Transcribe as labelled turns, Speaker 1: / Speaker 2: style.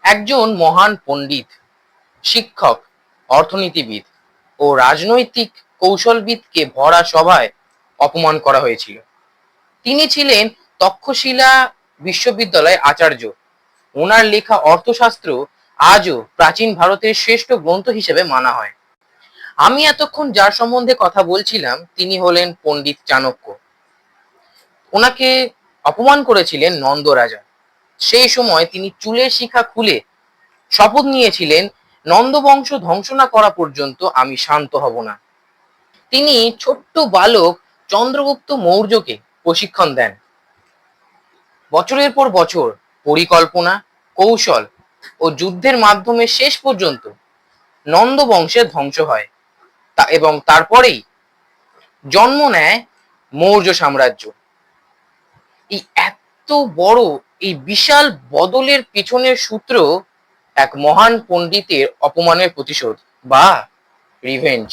Speaker 1: একজন মহান পণ্ডিত, শিক্ষক, অর্থনীতিবিদ ও রাজনৈতিক কৌশলবিদকে ভরা সভায় অপমান করা হয়েছিল। তিনি ছিলেন তক্ষশিলা বিশ্ববিদ্যালয়ের আচার্য। ওনার লেখা অর্থশাস্ত্র আজও প্রাচীন ভারতের শ্রেষ্ঠ গ্রন্থ হিসেবে মানা হয়। আমি এতক্ষণ যার সম্বন্ধে কথা বলছিলাম তিনি হলেন পণ্ডিত চাণক্য। ওনাকে অপমান করেছিলেন নন্দ রাজা। সেই সময় তিনি চুলের শিখা খুলে শপথ নিয়েছিলেন, নন্দ বংশ ধ্বংস না করা পর্যন্ত আমি শান্ত হব না। তিনি ছোট্ট বালক চন্দ্রগুপ্ত মৌর্যকে প্রশিক্ষণ দেন। বছরের পর বছর পরিকল্পনা, কৌশল ও যুদ্ধের মাধ্যমে শেষ পর্যন্ত নন্দ বংশের ধ্বংস হয় এবং তারপরেই জন্ম নেয় মৌর্য সাম্রাজ্য। এই এত বড়, এই বিশাল বদলের পেছনের সূত্র এক মহান পণ্ডিতের অপমানের প্রতিশোধ বা রিভেঞ্জ।